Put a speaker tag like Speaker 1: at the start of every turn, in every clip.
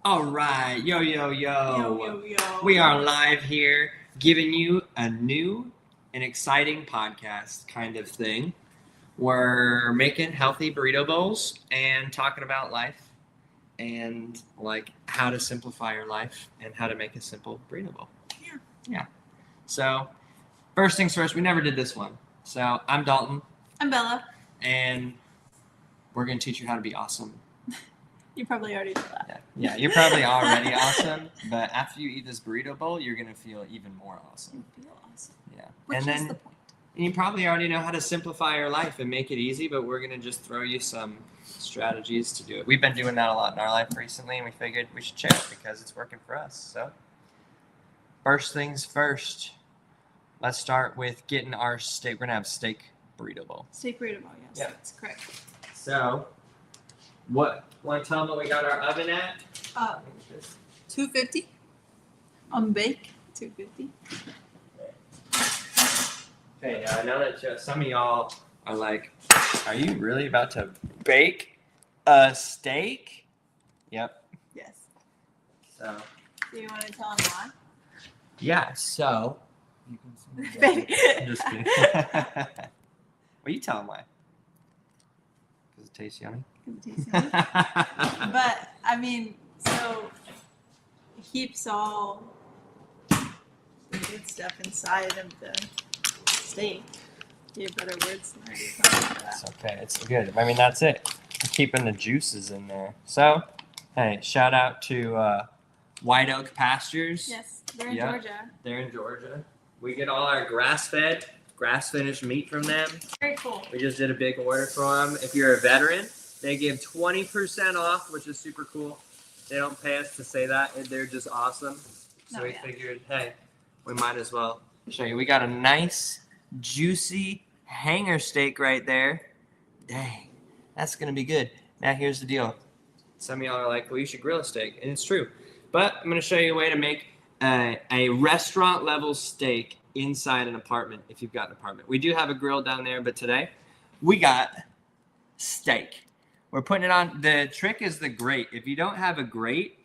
Speaker 1: All right, yo, yo,
Speaker 2: Yo,
Speaker 1: yo.
Speaker 2: yo, yo.
Speaker 1: We are live here giving you a new and exciting podcast kind of thing. We're making healthy burrito bowls and talking about life and like how to simplify your life and how to make a simple burrito bowl.
Speaker 2: Yeah.
Speaker 1: Yeah. So, first things first, we never did this one. So, I'm Dalton
Speaker 2: I'm Bella.
Speaker 1: and we're going to teach you how to be awesome.
Speaker 2: You probably already know that.
Speaker 1: Yeah, you're probably already awesome, but after you eat this burrito bowl, you're gonna feel even more awesome.
Speaker 2: You feel awesome.
Speaker 1: Yeah,
Speaker 2: Which
Speaker 1: and
Speaker 2: is
Speaker 1: then
Speaker 2: the point.
Speaker 1: you probably already know how to simplify your life and make it easy, but we're gonna just throw you some strategies to do it. We've been doing that a lot in our life recently, and we figured we should share it because it's working for us. So, first things first, let's start with getting our steak. We're gonna have steak burrito bowl.
Speaker 2: Steak burrito bowl, yes.
Speaker 1: Yeah.
Speaker 2: That's correct.
Speaker 1: So, what? Want to tell them what we got our oven at?
Speaker 2: 250 on bake. 250.
Speaker 1: Okay, now I know that some of y'all are like, are you really about to bake a steak? Yep.
Speaker 2: Yes.
Speaker 1: So.
Speaker 2: Do you want to tell them why?
Speaker 1: Yeah, so. You can
Speaker 2: Baby.
Speaker 1: I'm just kidding. Well, you tell them why. Because it tastes yummy.
Speaker 2: It tastes yummy. But, I mean, so it keeps all the good stuff inside of the steak. You have better words than I do for that.
Speaker 1: It's okay. It's good. I mean, that's it. We're keeping the juices in there. So, hey, shout out to White Oak Pastures.
Speaker 2: Yes, they're in
Speaker 1: Yeah.
Speaker 2: Georgia.
Speaker 1: They're in Georgia. We get all our grass-fed, grass-finished meat from them.
Speaker 2: Very cool.
Speaker 1: We just did a big order for them. If you're a veteran, they give 20% off, which is super cool. They don't pay us to say that. They're just awesome. So
Speaker 2: Oh,
Speaker 1: we
Speaker 2: yeah.
Speaker 1: figured, hey, we might as well show you. We got a nice, juicy hanger steak right there. Dang, that's going to be good. Now, here's the deal. Some of y'all are like, well, you should grill a steak. And it's true. But I'm going to show you a way to make a restaurant-level steak inside an apartment if you've got an apartment. We do have a grill down there, but today we got steak. We're putting it on. The trick is the grate. If you don't have a grate,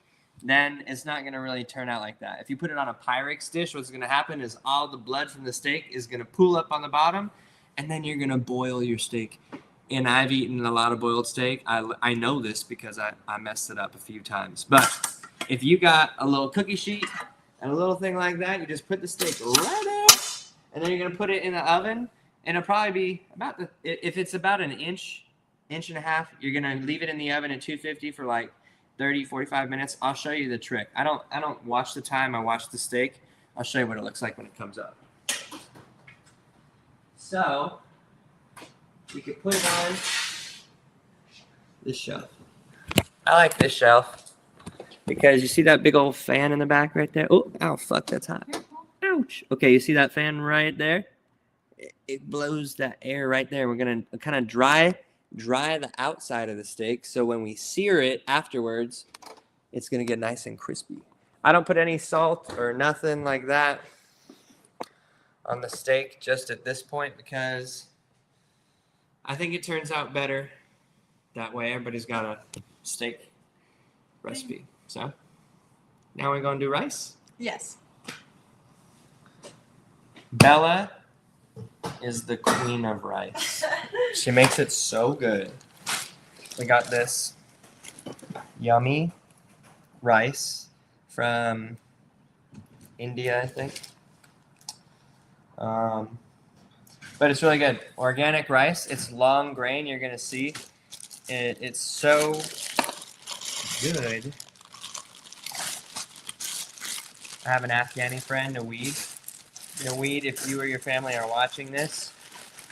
Speaker 1: then it's not going to really turn out like that. If you put it on a Pyrex dish, what's going to happen is all the blood from the steak is going to pool up on the bottom, and then you're going to boil your steak. And I've eaten a lot of boiled steak. I know this because I messed it up a few times. But if you got a little cookie sheet and a little thing like that, you just put the steak right there, and then you're going to put it in the oven, and it'll probably be about if it's about an inch and a half, you're going to leave it in the oven at 250 for like 30, 45 minutes. I'll show you the trick. I don't watch the time. I watch the steak. I'll show you what it looks like when it comes up. So, we could put it on this shelf. I like this shelf because you see that big old fan in the back right there? Oh, ow, fuck, that's hot. Ouch. Okay, you see that fan right there? It blows that air right there. We're going to kind of dry the outside of the steak so when we sear it afterwards, it's going to get nice and crispy. I don't put any salt or nothing like that on the steak just at this point because I think it turns out better that way. Everybody's got a steak recipe. So now we're going to do rice.
Speaker 2: Yes.
Speaker 1: Bella is the queen of rice. She makes it so good. We got this yummy rice from India, I think. But it's really good. Organic rice. It's long grain. You're going to see. It's so good. I have an Afghani friend, Naweed. Naweed, if you or your family are watching this,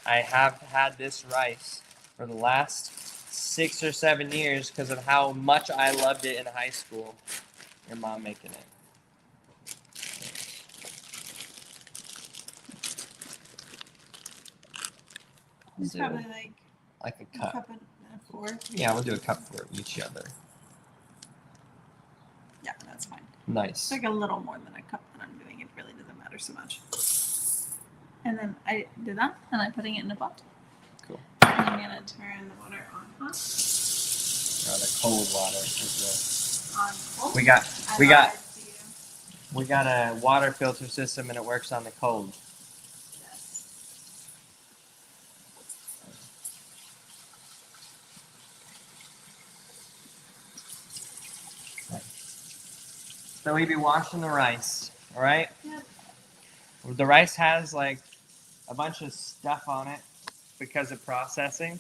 Speaker 1: I have had this rice for the last 6 or 7 years because of how much I loved it in high school. Your mom making it.
Speaker 2: It's probably like
Speaker 1: a
Speaker 2: a
Speaker 1: cup.
Speaker 2: cup and a fourth.
Speaker 1: Yeah, we'll do a cup for each other.
Speaker 2: Yeah, that's fine.
Speaker 1: Nice.
Speaker 2: It's like a little more than a cup that I'm doing. It really doesn't matter so much. And then I did that, and I'm putting it in a pot.
Speaker 1: Cool.
Speaker 2: And I'm gonna turn the water on hot.
Speaker 1: The cold water is
Speaker 2: On
Speaker 1: We got
Speaker 2: I
Speaker 1: we got
Speaker 2: lied to you.
Speaker 1: we got a water filter system and it works on the cold.
Speaker 2: Yes.
Speaker 1: So we be washing the rice, all right?
Speaker 2: Yep.
Speaker 1: The rice has like a bunch of stuff on it because of processing.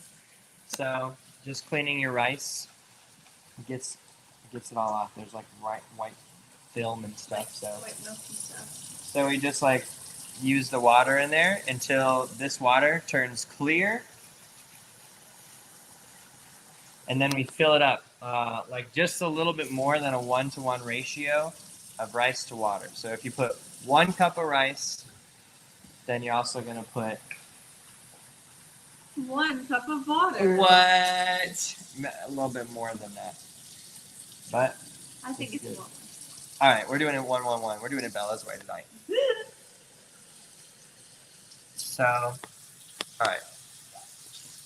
Speaker 1: So just cleaning your rice gets it all off. There's like white film and stuff. So
Speaker 2: White milky stuff.
Speaker 1: so we just like use the water in there until this water turns clear, and then we fill it up like just a little bit more than a 1-to-1 ratio of rice to water. So if you put 1 cup of rice, then you're also gonna put
Speaker 2: 1 cup of water.
Speaker 1: what? A little bit more than that. But
Speaker 2: I think it's
Speaker 1: good.
Speaker 2: more.
Speaker 1: All right, we're doing it 1-1-1. We're doing it Bella's way tonight. So, all right.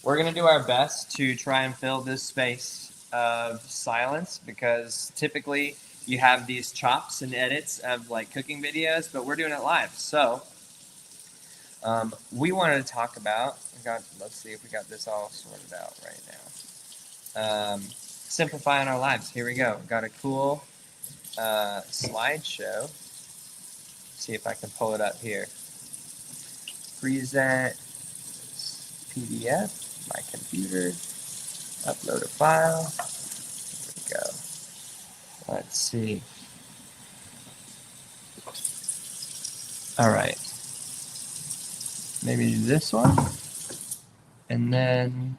Speaker 1: We're going to do our best to try and fill this space of silence because typically you have these chops and edits of like cooking videos, but we're doing it live. So, we wanted to talk about, let's see if we got this all sorted out right now. Simplifying our lives. Here we go. Got a cool slideshow. See if I can pull it up here. Present PDF, my computer, upload a file. Here we go. Let's see. All right. Maybe this one. And then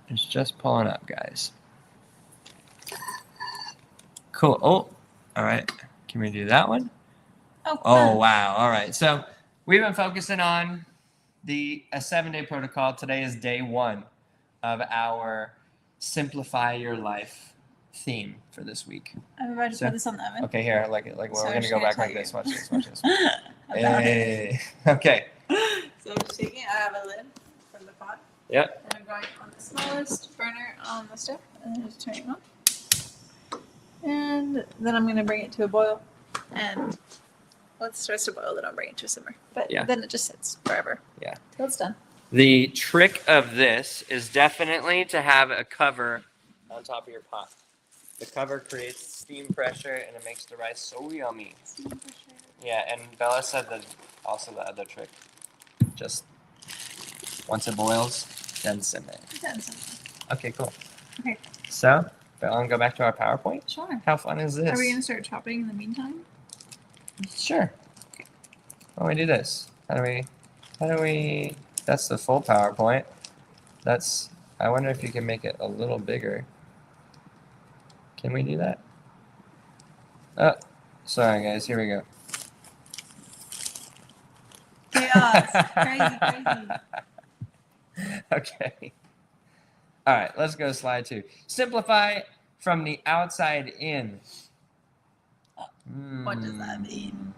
Speaker 1: it's just pulling up, guys. Cool. Oh, all right. Can we do that one?
Speaker 2: Oh,
Speaker 1: Oh, wow. All right. So we've been focusing on a 7-day protocol. Today is day 1 of our Simplify Your Life theme for this week.
Speaker 2: I'm about to
Speaker 1: So-
Speaker 2: put this on the oven.
Speaker 1: Okay, here, like well,
Speaker 2: So
Speaker 1: we're
Speaker 2: I'm
Speaker 1: gonna
Speaker 2: just
Speaker 1: go
Speaker 2: gonna
Speaker 1: back
Speaker 2: tell
Speaker 1: like
Speaker 2: you.
Speaker 1: this. Watch this. Watch this.
Speaker 2: About it.
Speaker 1: Hey. Okay.
Speaker 2: So I'm just taking, I have a lid from the pot.
Speaker 1: Yep.
Speaker 2: And I'm going on the smallest burner on the stove and then just turning it on. And then I'm going to bring it to a boil. And once it starts to boil, then I'll bring it to a simmer. But
Speaker 1: Yeah.
Speaker 2: then it just sits forever.
Speaker 1: Yeah.
Speaker 2: Till it's done.
Speaker 1: The trick of this is definitely to have a cover on top of your pot. The cover creates steam pressure and it makes the rice so yummy. Yeah, and Bella said that also the other trick. Just once it boils, then simmer.
Speaker 2: Done something.
Speaker 1: Okay, cool.
Speaker 2: Okay.
Speaker 1: So, Bella, want to go back to our PowerPoint?
Speaker 2: Sure.
Speaker 1: How fun is this?
Speaker 2: Are we going to start chopping in the meantime?
Speaker 1: Sure. Why don't we do this? How do we, that's the full PowerPoint. I wonder if you can make it a little bigger. Can we do that? Oh, sorry guys, here we go.
Speaker 2: Chaos. Crazy.
Speaker 1: Okay. All right, let's go to slide 2. Simplify from the outside in.
Speaker 2: What does that mean?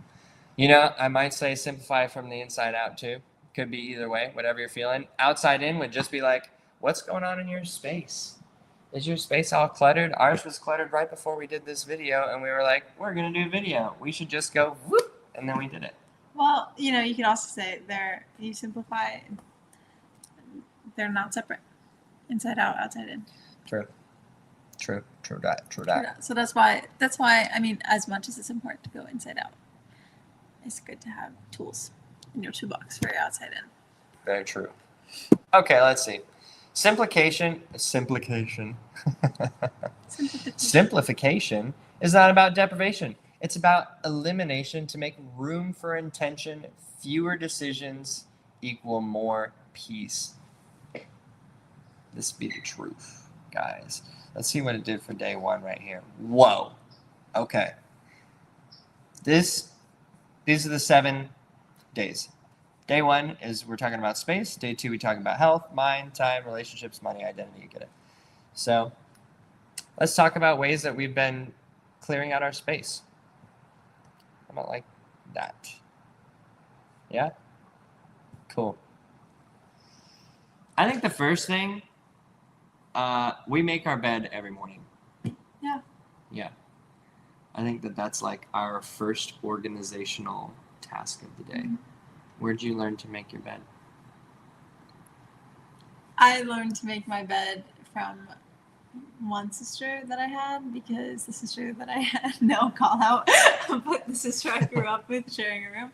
Speaker 1: You know, I might say simplify from the inside out too. Could be either way, whatever you're feeling. Outside in would just be like, what's going on in your space? Is your space all cluttered? Ours was cluttered right before we did this video, and we were like, we're going to do a video. We should just go whoop, and then we did it.
Speaker 2: Well, you know, you can also say you simplify, they're not separate. Inside out, outside in.
Speaker 1: True that.
Speaker 2: So that's why, I mean, as much as it's important to go inside out, it's good to have tools in your toolbox for your outside in.
Speaker 1: Very true. Okay, let's see. Simplification is not about deprivation. It's about elimination to make room for intention. Fewer decisions equal more peace. This be the truth, guys. Let's see what it did for day 1 right here. Whoa. Okay. These are the 7 days. Day 1 is we're talking about space. Day 2, we talk about health, mind, time, relationships, money, identity. You get it. So let's talk about ways that we've been clearing out our space. How about like that? Yeah? Cool. I think the first thing, we make our bed every morning.
Speaker 2: Yeah.
Speaker 1: Yeah. I think that's like our first organizational task of the day.
Speaker 2: Mhm.
Speaker 1: Where'd you learn to make your bed?
Speaker 2: I learned to make my bed from one sister that I had, because the sister that I had, no call out, but the sister I grew up with sharing a room,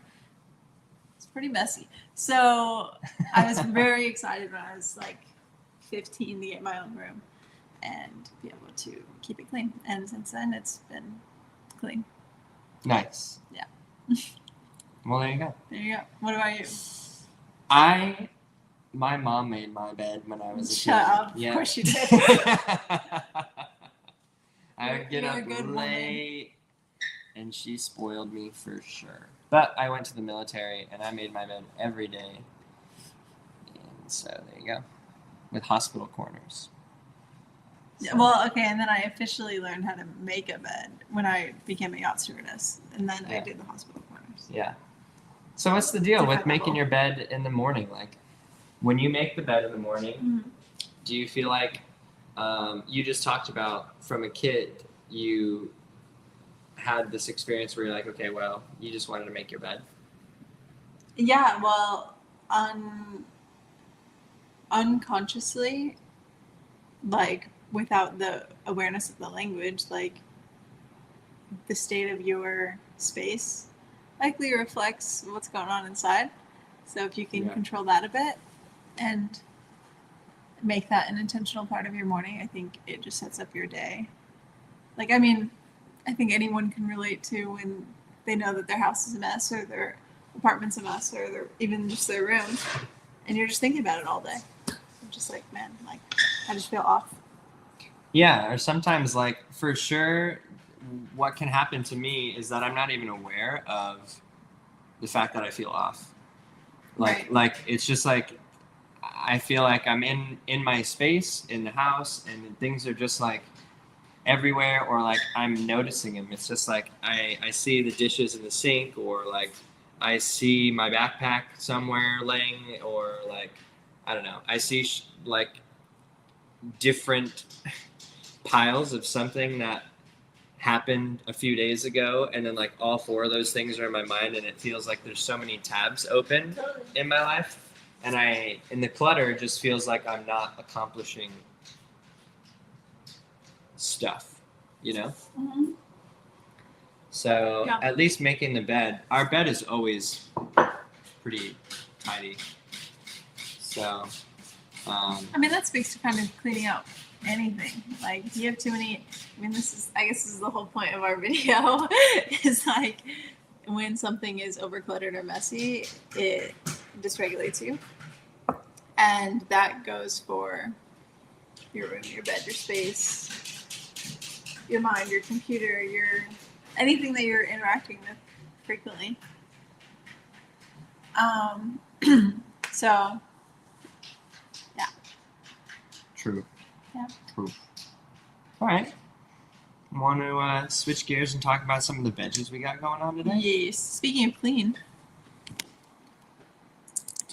Speaker 2: it's pretty messy. So I was very excited when I was like 15 to get my own room and be able to keep it clean. And since then, it's been clean.
Speaker 1: Nice.
Speaker 2: Yeah.
Speaker 1: Well, there you go.
Speaker 2: There you go. What about you?
Speaker 1: My mom made my bed when I was a kid.
Speaker 2: Shut up.
Speaker 1: Yeah.
Speaker 2: Of course you did.
Speaker 1: I would get
Speaker 2: You're a
Speaker 1: up
Speaker 2: good
Speaker 1: late, and she spoiled me for sure. But I went to the military, and I made my bed every day. And so there you go. With hospital corners.
Speaker 2: Yeah, well, okay, and then I officially learned how to make a bed when I became a yacht stewardess, and then I
Speaker 1: Yeah.
Speaker 2: did the hospital corners.
Speaker 1: Yeah. So what's the deal with
Speaker 2: Different
Speaker 1: making
Speaker 2: level.
Speaker 1: your bed in the morning? Like, when you make the bed in the morning,
Speaker 2: Mhm.
Speaker 1: do you feel like you just talked about from a kid, you had this experience where you're like, okay, well, you just wanted to make your bed?
Speaker 2: Yeah, well, unconsciously, like without the awareness of the language, like the state of your space likely reflects what's going on inside. So if you can
Speaker 1: Yeah.
Speaker 2: control that a bit and make that an intentional part of your morning, I think it just sets up your day. Like, I mean, I think anyone can relate to when they know that their house is a mess or their apartment's a mess or even just their room, and you're just thinking about it all day. I'm just like, man, like I just feel off.
Speaker 1: Yeah, or sometimes, like, for sure, what can happen to me is that I'm not even aware of the fact that I feel off.
Speaker 2: Right.
Speaker 1: Like it's just like I feel like I'm in my space in the house, and things are just like everywhere, or like I'm noticing them. It's just like I see the dishes in the sink, or like I see my backpack somewhere laying, or like I don't know. I see like different piles of something that happened a few days ago, and then like all four of those things are in my mind, and it feels like there's so many tabs open in my life, and the clutter just feels like I'm not accomplishing stuff, you know?
Speaker 2: Mm-hmm.
Speaker 1: So
Speaker 2: Yeah.
Speaker 1: at least making the bed, our bed is always pretty tidy. So,
Speaker 2: I mean, that speaks to kind of cleaning out anything. Like, if you have too many, I mean, I guess this is the whole point of our video, is like when something is overcluttered or messy, it dysregulates you. And that goes for your room, your bed, your space, your mind, your computer, anything that you're interacting with frequently. So, yeah.
Speaker 1: true.
Speaker 2: Yeah.
Speaker 1: True. All right. Want to switch gears and talk about some of the veggies we got going on today?
Speaker 2: Yes. Speaking of clean.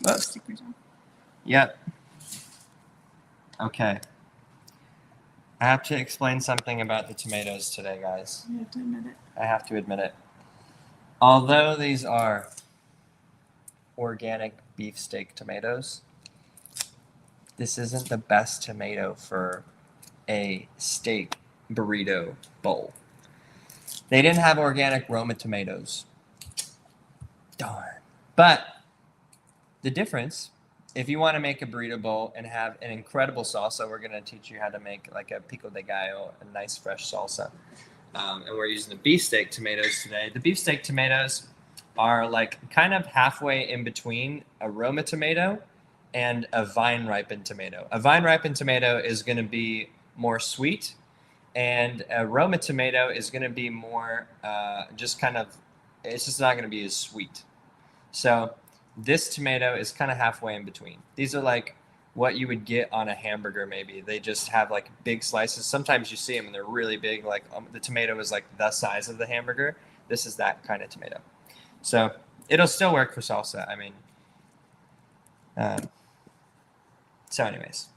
Speaker 1: Oh.
Speaker 2: Stickers on.
Speaker 1: Yep. Okay. I have to explain something about the tomatoes today, guys.
Speaker 2: You have to admit it.
Speaker 1: I have to admit it. Although these are organic beefsteak tomatoes, this isn't the best tomato for a steak burrito bowl. They didn't have organic Roma tomatoes. Darn. But the difference, if you want to make a burrito bowl and have an incredible salsa, we're going to teach you how to make like a pico de gallo, a nice fresh salsa. And we're using the beefsteak tomatoes today. The beefsteak tomatoes are like kind of halfway in between a Roma tomato and a vine ripened tomato. A vine ripened tomato is going to be more sweet, and a Roma tomato is going to be more just kind of, it's just not going to be as sweet. So this tomato is kind of halfway in between. These are like what you would get on a hamburger maybe. They just have like big slices. Sometimes you see them and they're really big, like the tomato is like the size of the hamburger. This is that kind of tomato. So it'll still work for salsa. I mean, so anyways.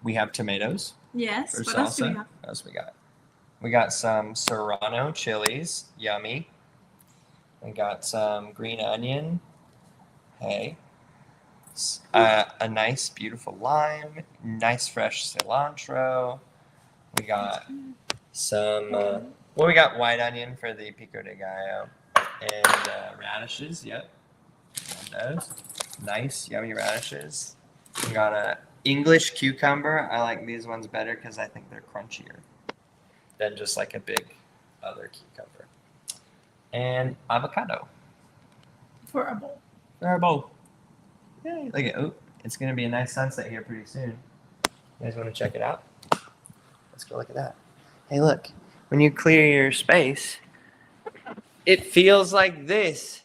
Speaker 1: we have tomatoes
Speaker 2: Yes.
Speaker 1: for
Speaker 2: What else do we
Speaker 1: salsa.
Speaker 2: have?
Speaker 1: What else we got? We got some serrano chilies, yummy. We got some green onion, hey. A nice, beautiful lime, nice fresh cilantro. We got some, well, we got white onion for the pico de gallo, and radishes. Yep, got those. Nice, yummy radishes. We got a English cucumber. I like these ones better because I think they're crunchier than just like a big other cucumber. And avocado
Speaker 2: For a bowl.
Speaker 1: for our bowl. Yay! Look at, oh, it's gonna be a nice sunset here pretty soon. You guys want to check it out? Let's go look at that. Hey, look. When you clear your space, it feels like this.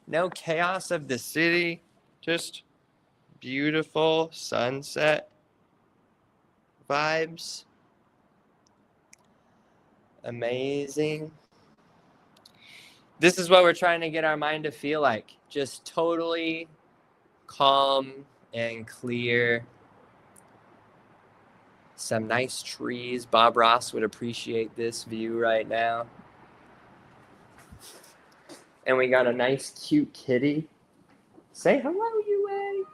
Speaker 1: No chaos of the city, just beautiful sunset vibes. Amazing. This is what we're trying to get our mind to feel like. Just totally calm and clear. Some nice trees. Bob Ross would appreciate this view right now. And we got a nice, cute kitty. Say hello, Yue.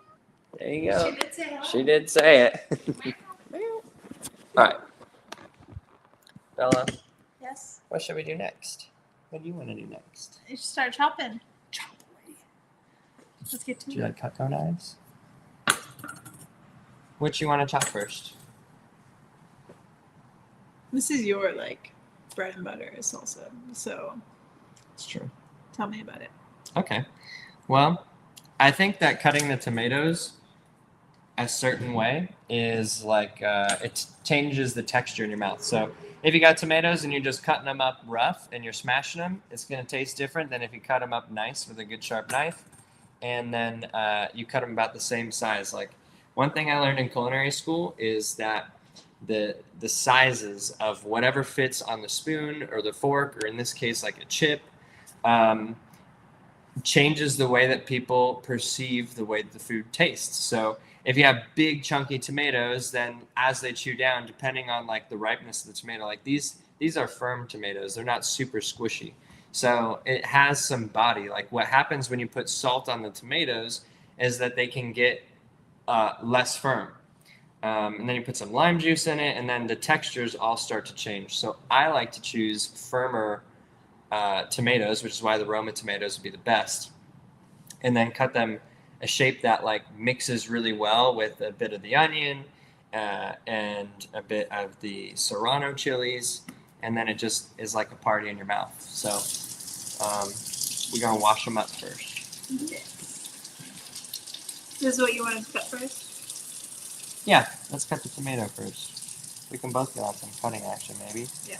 Speaker 1: There you go.
Speaker 2: She did say hello.
Speaker 1: She did say it. All right. Bella,
Speaker 2: Yes.
Speaker 1: what should we do next? What do you want to do next?
Speaker 2: You should start chopping.
Speaker 1: Chop away.
Speaker 2: Let's get to
Speaker 1: Do
Speaker 2: it.
Speaker 1: you like Cutco knives? What you want to chop first?
Speaker 2: This is your like bread and butter salsa. So
Speaker 1: It's true.
Speaker 2: tell me about it.
Speaker 1: Okay. Well, I think that cutting the tomatoes a certain way is like it changes the texture in your mouth. So if you got tomatoes and you're just cutting them up rough and you're smashing them, it's going to taste different than if you cut them up nice with a good sharp knife. And then you cut them about the same size. Like one thing I learned in culinary school is that the sizes of whatever fits on the spoon or the fork, or in this case like a chip, changes the way that people perceive the way the food tastes. So if you have big chunky tomatoes, then as they chew down, depending on like the ripeness of the tomato, like these are firm tomatoes, they're not super squishy, so it has some body. Like what happens when you put salt on the tomatoes is that they can get less firm. And then you put some lime juice in it, and then the textures all start to change. So I like to choose firmer tomatoes, which is why the Roma tomatoes would be the best, and then cut them a shape that like mixes really well with a bit of the onion and a bit of the serrano chilies, and then it just is like a party in your mouth. So we're gonna wash them up first.
Speaker 2: Yes. This is what you wanted to cut first?
Speaker 1: Yeah, let's cut the tomato first. We can both get on some cutting action, maybe.
Speaker 2: Yeah.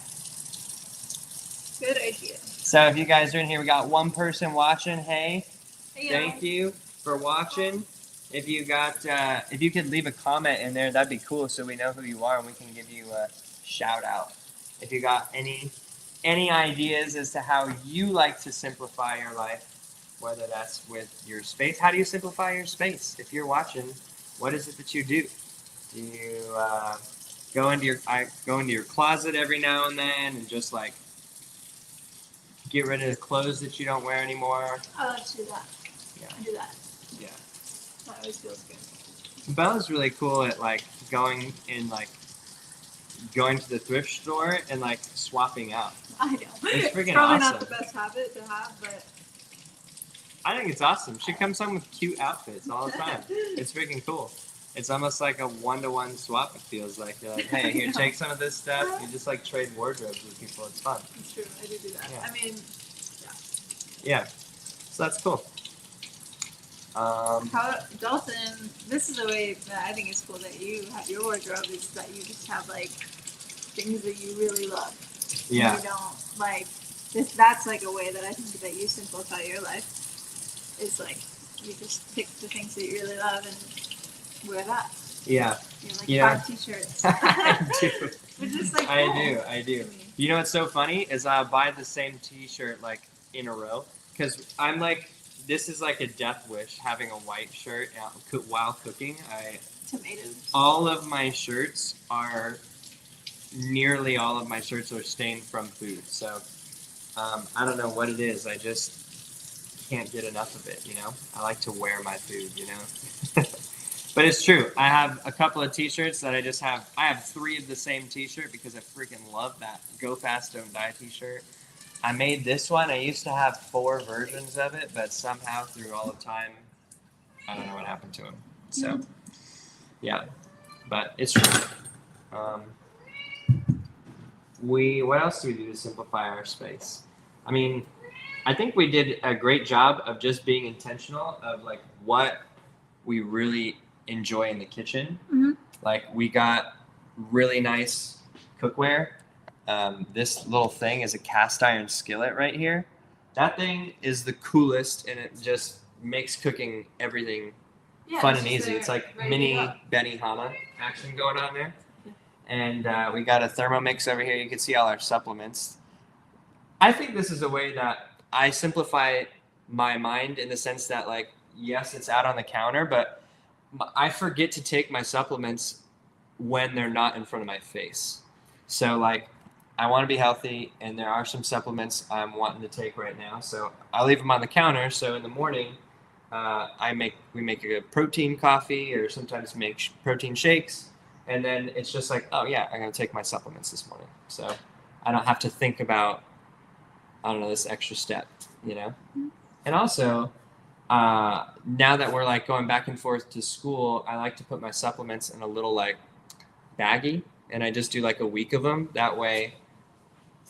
Speaker 2: Good idea.
Speaker 1: So if you guys are in here, we got one person watching. Hey,
Speaker 2: Yeah.
Speaker 1: thank you for watching. If you got, if you could leave a comment in there, that'd be cool, so we know who you are and we can give you a shout out. If you got any ideas as to how you like to simplify your life, whether that's with your space. How do you simplify your space? If you're watching, what is it that you do? Do you go into your closet every now and then and just like get rid of the clothes that you don't wear anymore?
Speaker 2: I like to do that.
Speaker 1: Yeah.
Speaker 2: I do that.
Speaker 1: Yeah.
Speaker 2: That always feels good.
Speaker 1: Bella's really cool at like going to the thrift store and like swapping out.
Speaker 2: I know.
Speaker 1: It's freaking
Speaker 2: probably not
Speaker 1: awesome.
Speaker 2: the best habit to have, but
Speaker 1: I think it's awesome. She comes home with cute outfits all the time. It's freaking cool. It's almost like a one-to-one swap, it feels like. You're like, hey, here, take some of this stuff. You just like trade wardrobes with people. It's fun.
Speaker 2: it's true. I do that.
Speaker 1: Yeah.
Speaker 2: I mean,
Speaker 1: Yeah. So that's cool.
Speaker 2: how Dalton, this is the way that I think it's cool that you have your wardrobe, is that you just have like things that you really love.
Speaker 1: Yeah.
Speaker 2: You don't like this. That's like a way that I think that you simplify your life. Is like you just pick the things that you really love and wear that.
Speaker 1: Yeah.
Speaker 2: You know, like
Speaker 1: Yeah.
Speaker 2: 5 t-shirts.
Speaker 1: I do.
Speaker 2: Which is like
Speaker 1: I
Speaker 2: cool
Speaker 1: do. I do.
Speaker 2: to me.
Speaker 1: You know what's so funny is I buy the same T-shirt like in a row because I'm like this is like a death wish, having a white shirt while cooking.
Speaker 2: Tomatoes.
Speaker 1: Nearly all of my shirts are stained from food. So I don't know what it is. I just can't get enough of it, you know? I like to wear my food, you know? But it's true. I have a couple of t-shirts that I have 3 of the same t-shirt because I freaking love that Go Fast Don't Die t-shirt. I made this one. I used to have 4 versions of it, but somehow through all of time, I don't know what happened to them. So, yeah, but it's true. What else do we do to simplify our space? I mean, I think we did a great job of just being intentional of like what we really enjoy in the kitchen.
Speaker 2: Mm-hmm.
Speaker 1: Like we got really nice cookware. This little thing is a cast iron skillet right here. That thing is the coolest, and it just makes cooking everything fun and easy. It's like mini Benihana action going on there. And we got a Thermomix over here. You can see all our supplements. I think this is a way that I simplify my mind in the sense that, like, yes, it's out on the counter, but I forget to take my supplements when they're not in front of my face. So, like, I want to be healthy, and there are some supplements I'm wanting to take right now. So I leave them on the counter. So in the morning, we make a protein coffee, or sometimes make protein shakes. And then it's just like, oh yeah, I'm gonna take my supplements this morning. So I don't have to think about, I don't know, this extra step, you know? And also, now that we're like going back and forth to school, I like to put my supplements in a little like baggie, and I just do like a week of them. That way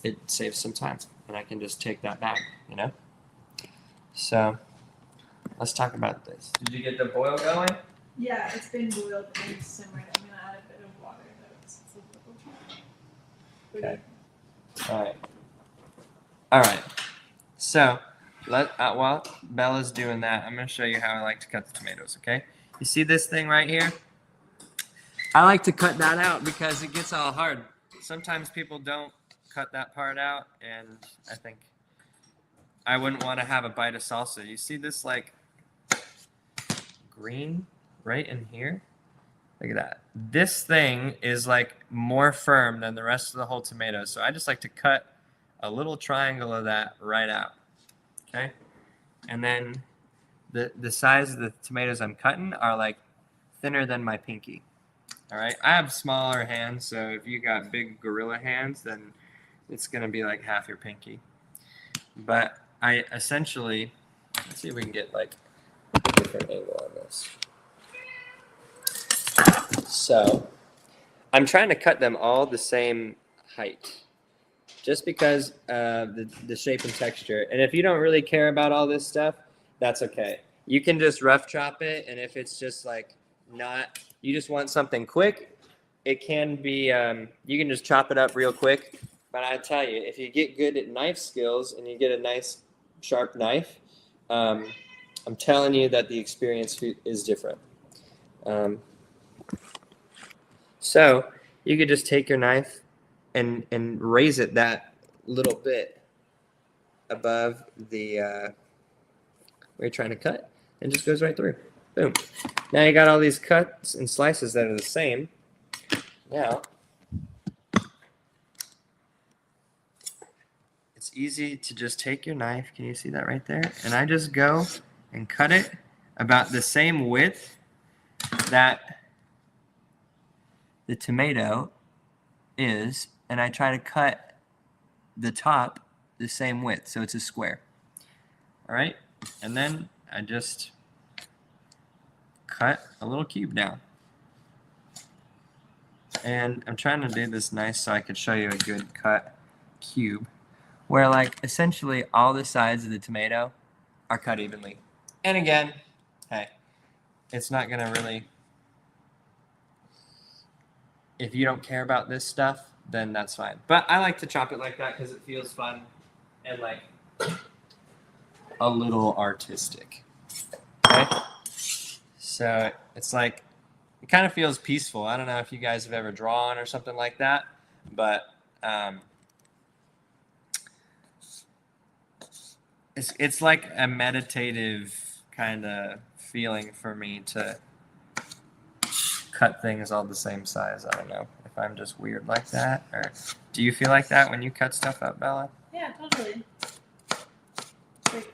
Speaker 1: it saves some time, and I can just take that bag, you know? So let's talk about this. Did you get the boil going?
Speaker 2: Yeah, it's been boiled and simmered. I'm gonna add a bit of water though. It's a little
Speaker 1: Okay. All right. So while Bella's doing that, I'm gonna show you how I like to cut the tomatoes. Okay. You see this thing right here? I like to cut that out because it gets all hard. Sometimes people don't cut that part out, and I think I wouldn't want to have a bite of salsa. You see this like green right in here? Look at that. This thing is like more firm than the rest of the whole tomato. So I just like to cut a little triangle of that right out. Okay? And then the size of the tomatoes I'm cutting are like thinner than my pinky. All right? I have smaller hands, so if you got big gorilla hands, then it's going to be like half your pinky. But I essentially, let's see if we can get like a different angle on this. So I'm trying to cut them all the same height, just because of the shape and texture. And if you don't really care about all this stuff, that's okay. You can just rough chop it, and if it's just like not, you just want something quick, it can be, you can just chop it up real quick. But I tell you, if you get good at knife skills and you get a nice sharp knife, I'm telling you that the experience is different. So you could just take your knife and raise it that little bit above the where you're trying to cut, and just goes right through. Boom. Now you got all these cuts and slices that are the same. Now it's easy to just take your knife. Can you see that right there? And I just go and cut it about the same width that the tomato is, and I try to cut the top the same width, so it's a square. All right, and then I just cut a little cube down. And I'm trying to do this nice so I could show you a good cut cube, where like essentially all the sides of the tomato are cut evenly. And again, hey, it's not gonna really, if you don't care about this stuff, then that's fine. But I like to chop it like that because it feels fun and like a little artistic. Okay? So it's like, it kind of feels peaceful. I don't know if you guys have ever drawn or something like that, but It's like a meditative kind of feeling for me to cut things all the same size. I don't know if I'm just weird like that, or do you feel like that when you cut stuff up, Bella?
Speaker 2: Yeah, totally. Like,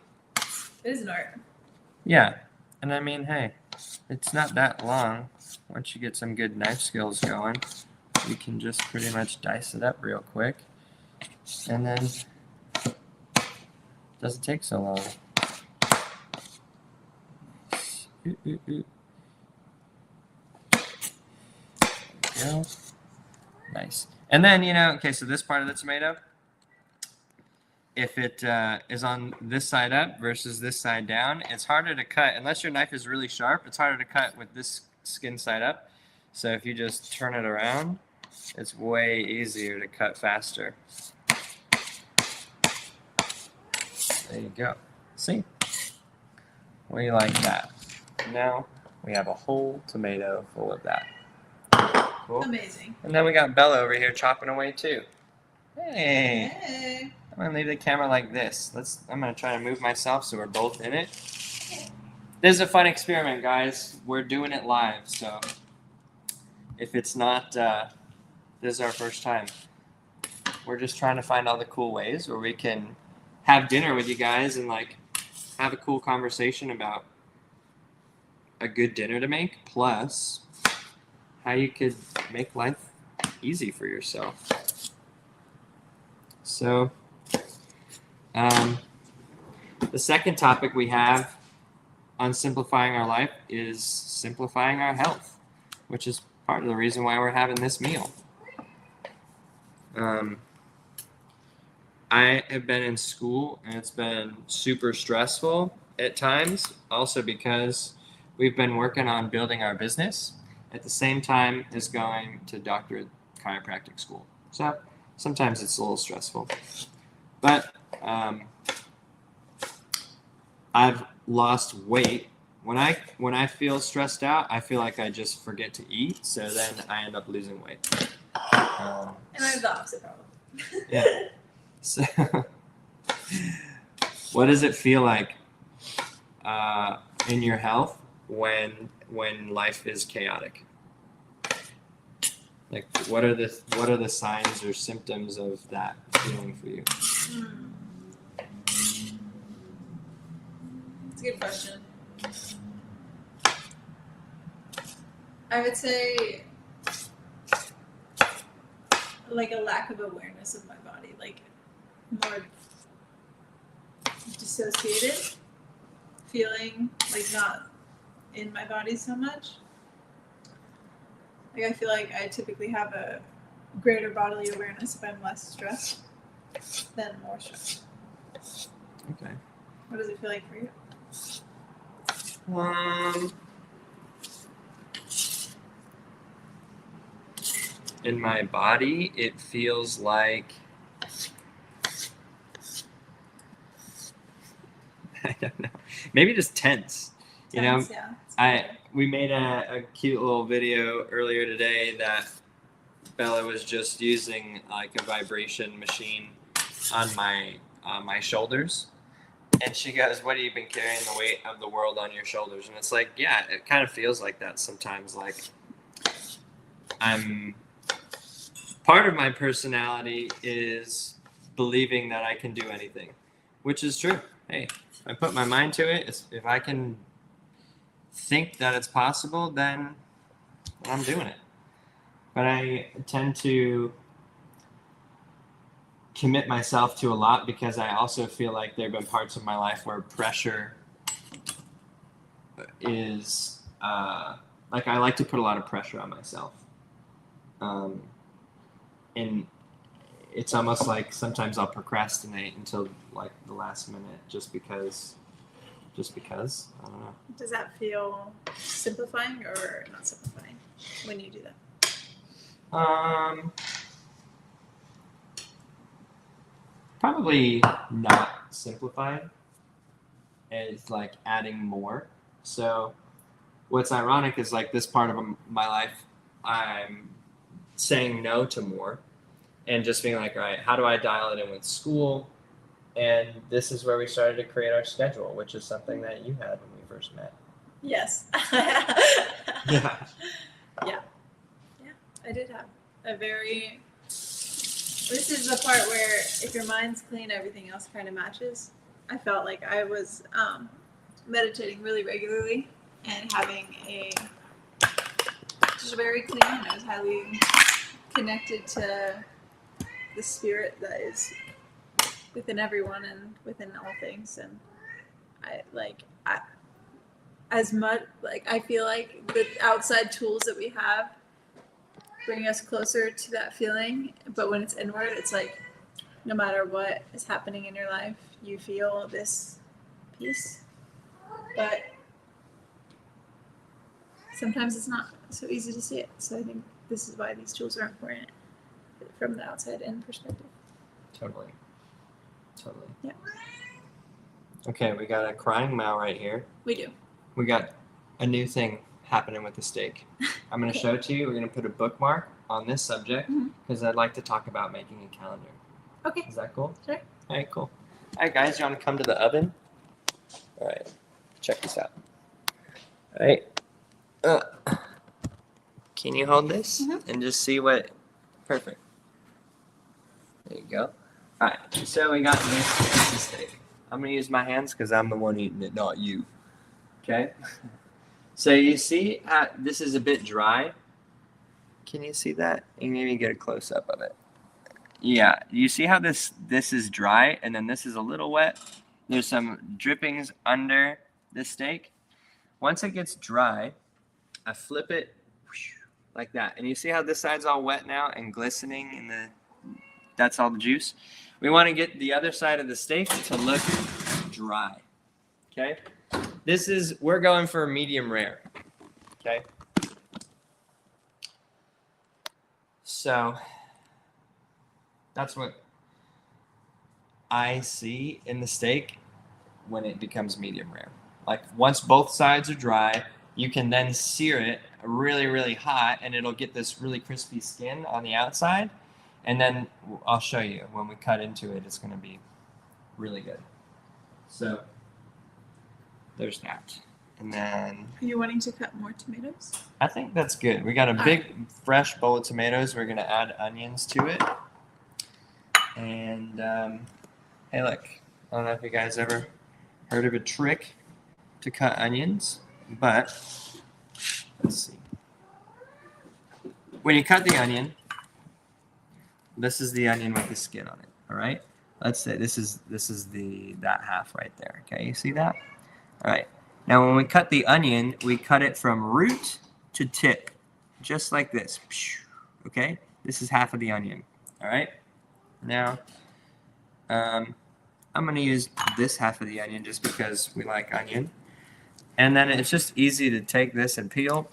Speaker 2: it is an art.
Speaker 1: Yeah, and I mean, hey, it's not that long. Once you get some good knife skills going, you can just pretty much dice it up real quick, and then it doesn't take so long. Ooh, ooh, ooh. There we go. Nice. And then, okay, so this part of the tomato, if it is on this side up versus this side down, it's harder to cut. Unless your knife is really sharp, it's harder to cut with this skin side up. So if you just turn it around, it's way easier to cut faster. There you go. See? We like that. Now we have a whole tomato full of that. Cool.
Speaker 2: Amazing.
Speaker 1: And then we got Bella over here chopping away too. Hey.
Speaker 2: Hey.
Speaker 1: I'm gonna leave the camera like this. I'm gonna try to move myself so we're both in it. This is a fun experiment, guys. We're doing it live, so if it's not, this is our first time. We're just trying to find all the cool ways where we can have dinner with you guys and like have a cool conversation about a good dinner to make, plus how you could make life easy for yourself. So, the second topic we have on simplifying our life is simplifying our health, which is part of the reason why we're having this meal. I have been in school and it's been super stressful at times, also because we've been working on building our business at the same time as going to doctorate chiropractic school. So sometimes it's a little stressful. But I've lost weight. When I feel stressed out, I feel like I just forget to eat, so then I end up losing weight.
Speaker 2: And I have the opposite problem.
Speaker 1: Yeah. So, what does it feel like in your health when life is chaotic? Like, what are the signs or symptoms of that feeling for you?
Speaker 2: That's a good question. I would say like a lack of awareness of my body, like more dissociated, feeling like not in my body so much. Like I feel like I typically have a greater bodily awareness if I'm less stressed than more stressed.
Speaker 1: Okay.
Speaker 2: What does it feel like for you?
Speaker 1: In my body, it feels like I don't know. Maybe just tense.
Speaker 2: Tense, yeah.
Speaker 1: We made a cute little video earlier today that Bella was just using like a vibration machine on my shoulders, and she goes, "What have you been carrying the weight of the world on your shoulders?" And it's like, yeah, it kind of feels like that sometimes. Like part of my personality is believing that I can do anything, which is true. Hey, if I put my mind to it, if I can think that it's possible, then I'm doing it. But I tend to commit myself to a lot because I also feel like there have been parts of my life where pressure is like I like to put a lot of pressure on myself. And it's almost like sometimes I'll procrastinate until like the last minute just because I don't know.
Speaker 2: Does that feel simplifying or not simplifying when you do that?
Speaker 1: Probably not simplifying. It's like adding more. So what's ironic is like this part of my life, I'm saying no to more and just being like, all right, how do I dial it in with school? And this is where we started to create our schedule, which is something that you had when we first met.
Speaker 2: Yes.
Speaker 1: Yeah.
Speaker 2: Yeah. Yeah. I did have a very. This is the part where if your mind's clean, everything else kind of matches. I felt like I was meditating really regularly and having a just very clean mind. I was highly connected to the spirit that is within everyone and within all things. And as much like I feel like the outside tools that we have bring us closer to that feeling, but when it's inward, it's like no matter what is happening in your life, you feel this peace. But sometimes it's not so easy to see it. So I think this is why these tools are important from the outside in perspective.
Speaker 1: Totally. Totally.
Speaker 2: Yeah.
Speaker 1: Okay, we got a crying Mao right here.
Speaker 2: We do.
Speaker 1: We got a new thing happening with the steak. I'm going to show it to you. We're going to put a bookmark on this subject because I'd like to talk about making a calendar.
Speaker 2: Okay.
Speaker 1: Is that cool?
Speaker 2: Sure.
Speaker 1: All right, cool. All right, guys, you want to come to the oven? All right, check this out. All right. Can you hold this and just see what? Perfect. There you go. All right, so we got this steak. I'm going to use my hands because I'm the one eating it, not you. Okay? So you see this is a bit dry. Can you see that? You maybe get a close-up of it. Yeah, you see how this is dry and then this is a little wet? There's some drippings under this steak. Once it gets dry, I flip it like that. And you see how this side's all wet now and glistening and that's all the juice? We want to get the other side of the steak to look dry. Okay? We're going for medium rare. Okay? So that's what I see in the steak when it becomes medium rare. Like once both sides are dry, you can then sear it really, really hot and it'll get this really crispy skin on the outside. And then I'll show you when we cut into it, it's going to be really good. So there's that. And then
Speaker 2: Are you wanting to cut more tomatoes?
Speaker 1: I think that's good. We got a big fresh bowl of tomatoes. We're going to add onions to it. And hey, look, I don't know if you guys ever heard of a trick to cut onions, but let's see. When you cut the onion, this is the onion with the skin on it, all right? Let's say this is that half right there, okay? You see that? All right. Now when we cut the onion, we cut it from root to tip, just like this, okay? This is half of the onion, all right? Now, I'm going to use this half of the onion just because we like onion. And then it's just easy to take this and peel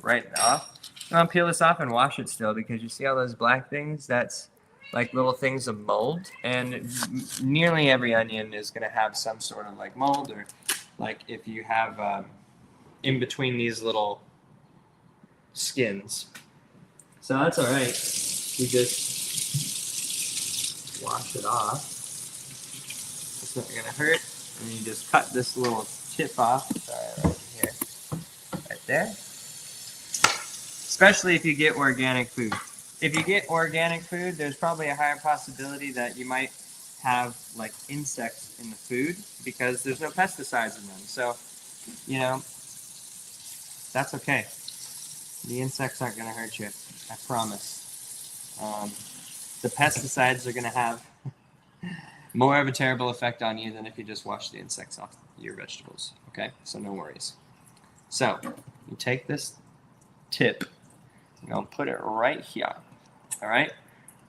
Speaker 1: right off. I'm going to peel this off and wash it still because you see all those black things? That's like little things of mold. And nearly every onion is going to have some sort of like mold, or like if you have in between these little skins. So that's all right. You just wash it off. It's not going to hurt. And you just cut this little tip off. Sorry, right here. Right there. Especially if you get organic food. If you get organic food, there's probably a higher possibility that you might have like insects in the food because there's no pesticides in them. So, you know, that's okay. The insects aren't going to hurt you. I promise. The pesticides are going to have more of a terrible effect on you than if you just wash the insects off your vegetables. Okay? So no worries. So, you take this tip. I'm going to put it right here. All right?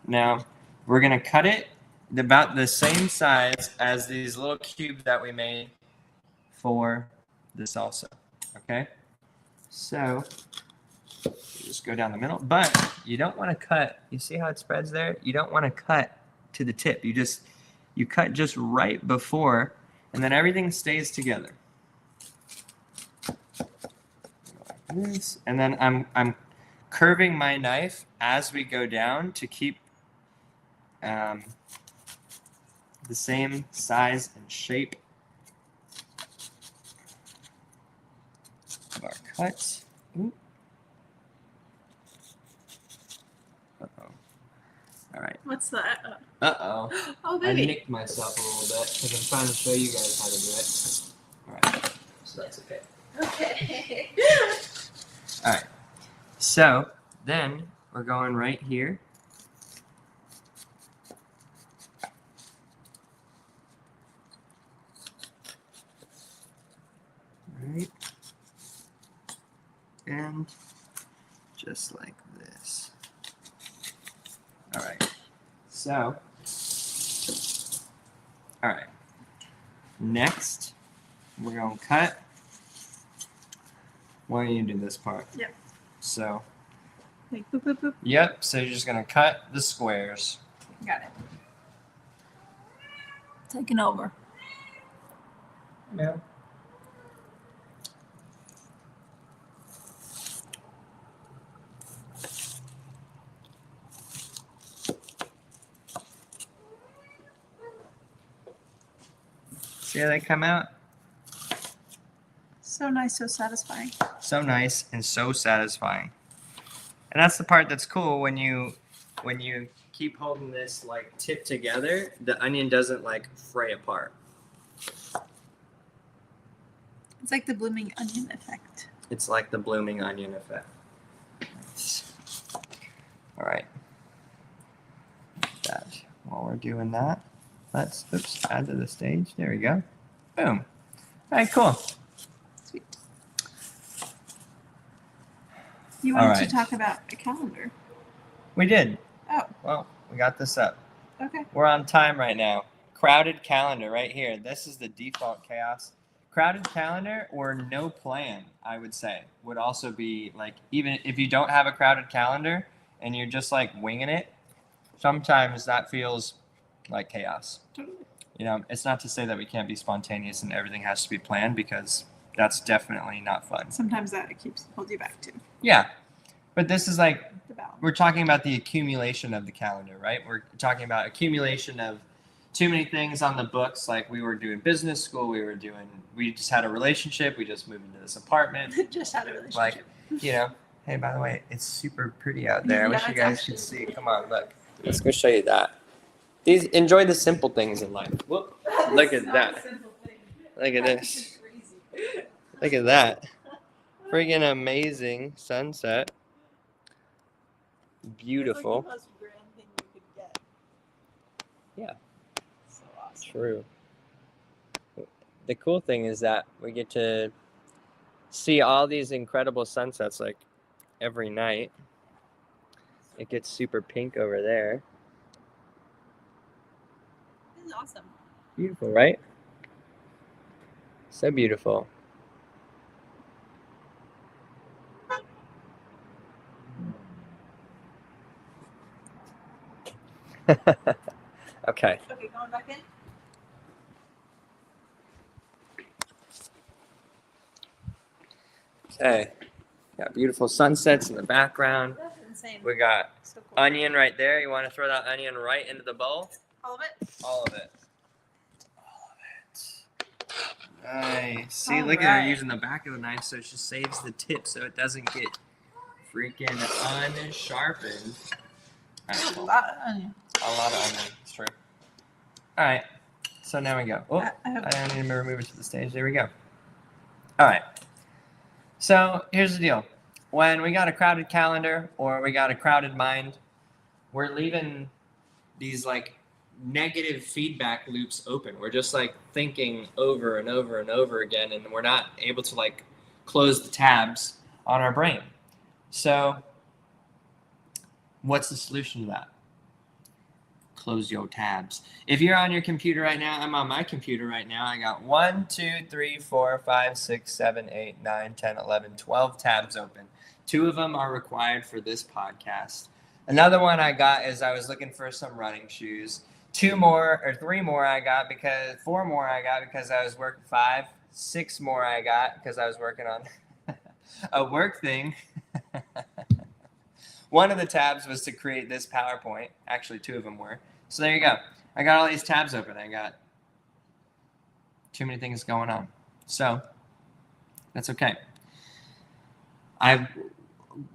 Speaker 1: Now, we're going to cut it about the same size as these little cubes that we made for the salsa. Okay? So, you just go down the middle. But you don't want to cut. You see how it spreads there? You don't want to cut to the tip. You cut just right before, and then everything stays together. Like this. And then I'm curving my knife as we go down to keep the same size and shape of our cuts. Ooh. Uh-oh. All right.
Speaker 2: What's that?
Speaker 1: Uh-oh.
Speaker 2: Oh,
Speaker 1: I
Speaker 2: baby.
Speaker 1: nicked myself a little bit because I'm trying to show you guys how to do it. All right. So that's okay.
Speaker 2: Okay.
Speaker 1: All right. So then we're going right here. Right. And just like this. All right. So, all right. Next, we're going to cut. Why don't you do this part?
Speaker 2: Yep.
Speaker 1: So,
Speaker 2: Like boop, boop, boop.
Speaker 1: yep. So you're just going to cut the squares.
Speaker 2: Got it. Taking over.
Speaker 1: Yeah. See how they come out?
Speaker 2: So nice, so satisfying.
Speaker 1: So nice and so satisfying. And that's the part that's cool when you keep holding this like tip together, the onion doesn't like fray apart.
Speaker 2: It's like the blooming onion effect.
Speaker 1: It's like the blooming onion effect. Nice. All right. That while we're doing that, let's add to the stage. There we go. Boom. All right, cool.
Speaker 2: Sweet. You wanted
Speaker 1: All
Speaker 2: to
Speaker 1: right.
Speaker 2: talk about a calendar.
Speaker 1: We did.
Speaker 2: Oh,
Speaker 1: Well, we got this up.
Speaker 2: okay.
Speaker 1: We're on time right now. Crowded calendar right here. This is the default chaos. Crowded calendar or no plan, I would say, would also be like, even if you don't have a crowded calendar and you're just like winging it, sometimes that feels like chaos.
Speaker 2: Totally.
Speaker 1: You know, it's not to say that we can't be spontaneous and everything has to be planned, because that's definitely not fun.
Speaker 2: Sometimes that holds you back too.
Speaker 1: Yeah. But this is like,
Speaker 2: The balance.
Speaker 1: we're talking about the accumulation of the calendar, right? We're talking about accumulation of too many things on the books. Like we were doing business school, we just had a relationship, we just moved into this apartment.
Speaker 2: Just had a relationship.
Speaker 1: Like, you know, hey, by the way, it's super pretty out there. I wish
Speaker 2: Yeah,
Speaker 1: you
Speaker 2: it's
Speaker 1: guys could
Speaker 2: actually-
Speaker 1: see. Come on, look. Let's go show you that. Enjoy the simple things in life. Whoop. Look at that. Look at this. Look at that. Friggin' amazing sunset. Beautiful.
Speaker 2: It's like the most grand thing you could get.
Speaker 1: Yeah.
Speaker 2: So awesome.
Speaker 1: True. The cool thing is that we get to see all these incredible sunsets like every night. It gets super pink over there.
Speaker 2: This is awesome.
Speaker 1: Beautiful, right? So beautiful. Okay.
Speaker 2: Okay, going back in.
Speaker 1: Okay. Got beautiful sunsets in the background.
Speaker 2: That's insane.
Speaker 1: We got
Speaker 2: So cool.
Speaker 1: onion right there. You want to throw that onion right into the bowl?
Speaker 2: All of it?
Speaker 1: All of it. All of it. Nice. See,
Speaker 2: All
Speaker 1: look at her
Speaker 2: right.
Speaker 1: using the back of the knife so she saves the tip so it doesn't get freaking unsharpened. All right,
Speaker 2: A
Speaker 1: cool.
Speaker 2: lot of onion.
Speaker 1: A lot of onion. It's true. All right. So now we go. Oh,
Speaker 2: I have-
Speaker 1: I need to remove it to the stage. There we go. All right. So here's the deal. When we got a crowded calendar or we got a crowded mind, we're leaving these like negative feedback loops open. We're just like thinking over and over and over again, and we're not able to like close the tabs on our brain. So what's the solution to that? Close your tabs. If you're on your computer right now, I'm on my computer right now. I got 1, 2, 3, 4, 5, 6, 7, 8, 9, 10, 11, 12 tabs open. 2 of them are required for this podcast. Another one I got is I was looking for some running shoes. 4 more I got because I was working 5. 6 more I got because I was working on a work thing. One of the tabs was to create this PowerPoint. Actually, 2 of them were. So there you go. I got all these tabs open. I got too many things going on. So that's okay. I've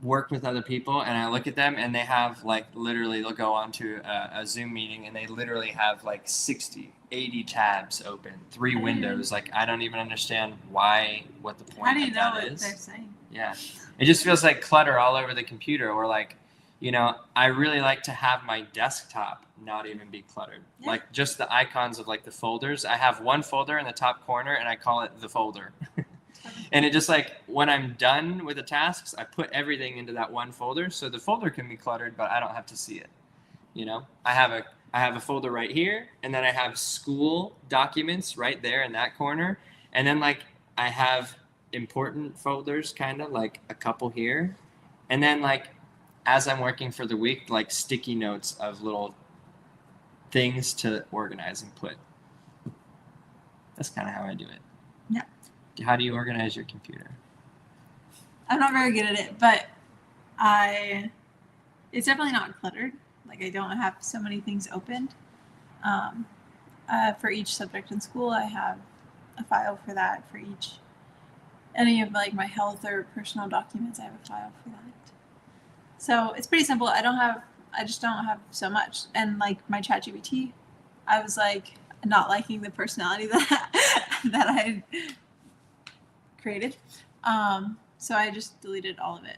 Speaker 1: worked with other people and I look at them and they have like literally they'll go on to a Zoom meeting and they literally have like 60, 80 tabs open, 3 windows. Like I don't even understand what the point
Speaker 2: How do you
Speaker 1: of
Speaker 2: know
Speaker 1: that
Speaker 2: what
Speaker 1: is.
Speaker 2: they're saying?
Speaker 1: Yeah. It just feels like clutter all over the computer or like, you know, I really like to have my desktop not even be cluttered.
Speaker 2: Yeah.
Speaker 1: Like just the icons of like the folders. I have one folder in the top corner and I call it the folder. And it just like when I'm done with the tasks, I put everything into that one folder so the folder can be cluttered, but I don't have to see it. You know, I have a folder right here, and then I have school documents right there in that corner, and then like I have important folders, kind of like a couple here, and then like as I'm working for the week, like sticky notes of little things to organize and put. That's kind of how I do it.
Speaker 2: Yeah.
Speaker 1: How do you organize your computer?
Speaker 2: I'm not very good at it, but it's definitely not cluttered. Like I don't have so many things opened. For each subject in school, I have a file for that. For any of like my health or personal documents, I have a file for that. So it's pretty simple. I just don't have so much. And like my ChatGPT, I was like not liking the personality that I had created. So I just deleted all of it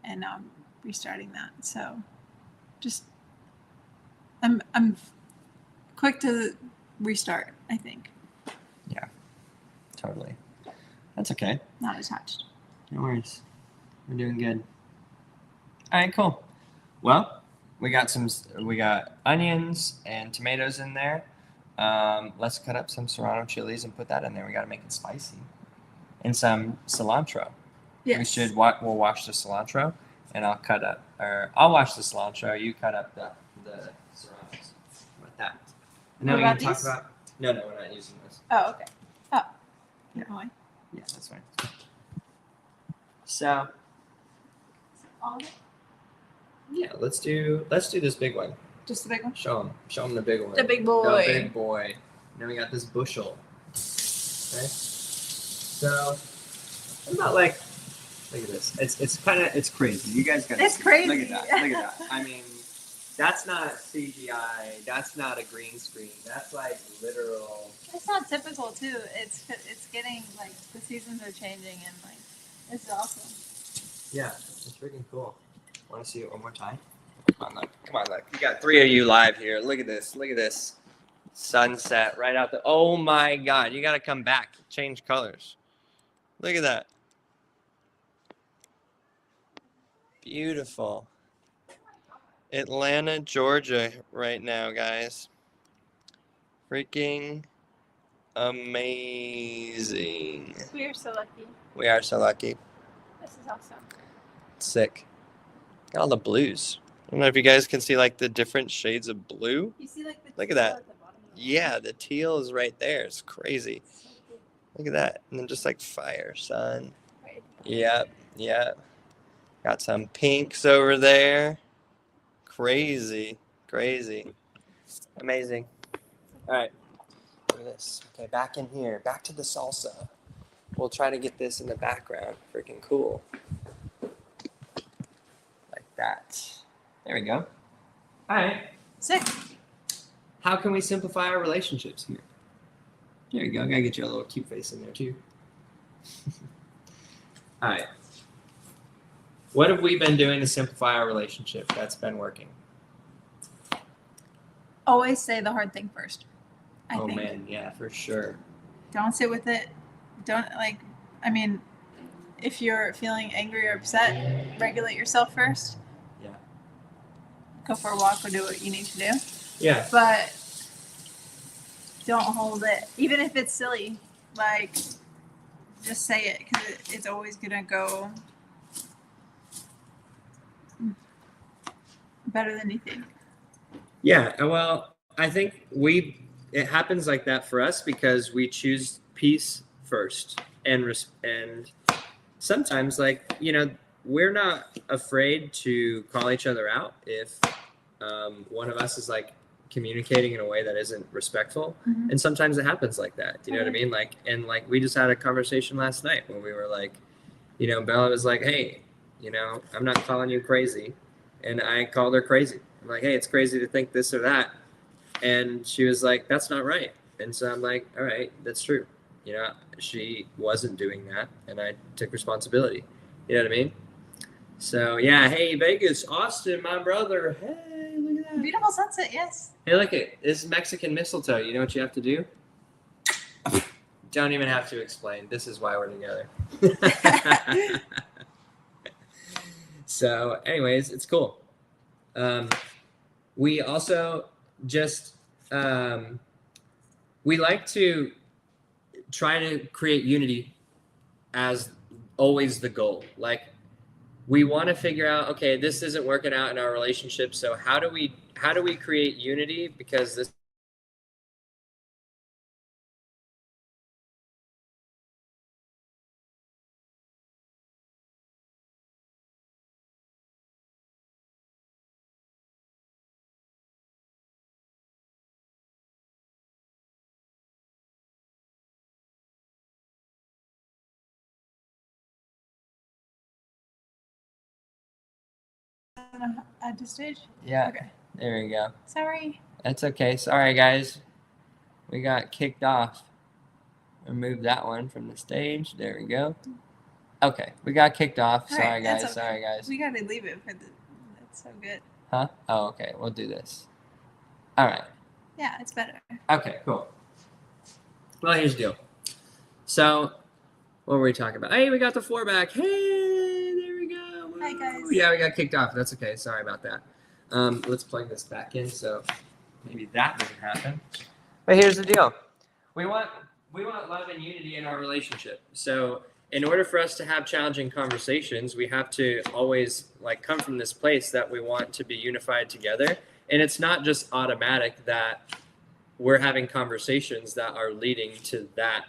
Speaker 2: and now I'm restarting that. So just I'm quick to restart, I think.
Speaker 1: Yeah, totally. That's okay.
Speaker 2: Not attached.
Speaker 1: No worries. We're doing good. All right, cool. Well, we got onions and tomatoes in there. Let's cut up some serrano chilies and put that in there. We got to make it spicy. And some cilantro.
Speaker 2: Yes.
Speaker 1: We'll wash the cilantro, and I'll wash the cilantro. You cut up the serranos. Like that. And then
Speaker 2: What
Speaker 1: we can
Speaker 2: about
Speaker 1: talk
Speaker 2: these?
Speaker 1: about. No, we're not using this.
Speaker 2: Oh, okay. Oh.
Speaker 1: Yeah.
Speaker 2: Oh,
Speaker 1: Yeah, that's fine. So
Speaker 2: all of it?
Speaker 1: yeah, let's do this big one.
Speaker 2: Just the big one?
Speaker 1: Show them the big one.
Speaker 2: The big boy.
Speaker 1: The big boy. And then we got this bushel. Okay. So what about like, look at this. It's crazy. You guys gotta
Speaker 2: It's
Speaker 1: see.
Speaker 2: crazy.
Speaker 1: Look at that. Look at that. I mean, that's not CGI. That's not a green screen. That's like literal.
Speaker 2: It's not typical too. It's getting like the seasons are changing and like it's awesome.
Speaker 1: Yeah, it's freaking cool. Want to see it one more time? Come on, look. You got 3 of you live here. Look at this. Look at this. Sunset right out the. Oh my God! You got to come back. Change colors. Look at that. Beautiful. Atlanta, Georgia, right now, guys. Freaking amazing.
Speaker 2: We are so lucky.
Speaker 1: We are so lucky.
Speaker 2: This is awesome.
Speaker 1: Sick. Got all the blues. I don't know if you guys can see like the different shades of blue.
Speaker 2: You see like the
Speaker 1: Look at
Speaker 2: teal
Speaker 1: that.
Speaker 2: the bottom of it?
Speaker 1: Yeah, the teal is right there. It's crazy.
Speaker 2: So cool.
Speaker 1: Look at that. And then just like fire, sun.
Speaker 2: Right.
Speaker 1: Yep. Got some pinks over there. Crazy. Amazing. All right. Look at this. Okay, back in here. Back to the salsa. We'll try to get this in the background. Freaking cool. Like that. There we go. All right.
Speaker 2: Sick.
Speaker 1: How can we simplify our relationships here? There you go. I gotta get you a little cute face in there too. All right. What have we been doing to simplify our relationship that's been working?
Speaker 2: Always say the hard thing first. I think.
Speaker 1: Man, yeah, for sure.
Speaker 2: Don't sit with it. Don't if you're feeling angry or upset, regulate yourself first.
Speaker 1: Yeah.
Speaker 2: Go for a walk or do what you need to do.
Speaker 1: Yeah.
Speaker 2: But don't hold it. Even if it's silly, like, just say it because it's always going to go better than you think.
Speaker 1: Yeah, well, I think it happens like that for us because we choose peace first, and sometimes, like, you know, we're not afraid to call each other out if one of us is like communicating in a way that isn't respectful.
Speaker 2: Mhm.
Speaker 1: And sometimes it happens like that. Do you know what I mean? Like, and like we just had a conversation last night when we were like, you know, Bella was like, hey, you know, I'm not calling you crazy. And I called her crazy. I'm like, hey, it's crazy to think this or that. And she was like, that's not right. And so I'm like, all right, that's true. You know, she wasn't doing that, and I took responsibility. You know what I mean? So yeah, hey Vegas, Austin, my brother. Hey, look at that.
Speaker 2: Beautiful sunset, yes.
Speaker 1: Hey, look it. This is Mexican mistletoe. You know what you have to do? Don't even have to explain. This is why we're together. So, anyways, it's cool. We also just we like to try to create unity as always the goal. Like we want to figure out, okay, this isn't working out in our relationship, so how do we create unity, because this
Speaker 2: At this stage?
Speaker 1: yeah,
Speaker 2: Okay.
Speaker 1: there we go.
Speaker 2: Sorry.
Speaker 1: That's okay. Sorry guys, we got kicked off. Remove that one from the stage. There we go. Okay, we got kicked off.
Speaker 2: All
Speaker 1: Sorry
Speaker 2: right, that's
Speaker 1: guys.
Speaker 2: okay.
Speaker 1: Sorry guys.
Speaker 2: We gotta leave it for the. That's so good.
Speaker 1: Huh? Oh, okay. We'll do this. All right.
Speaker 2: Yeah, it's better.
Speaker 1: Okay, cool. Well, here's the deal. So, what were we talking about? Hey, we got the floor back. Hey, there we go.
Speaker 2: Hi, guys.
Speaker 1: Yeah, we got kicked off. That's okay. Sorry about that. Let's plug this back in so maybe that doesn't happen. But here's the deal. We want love and unity in our relationship. So, in order for us to have challenging conversations, we have to always like come from this place that we want to be unified together. And it's not just automatic that we're having conversations that are leading to that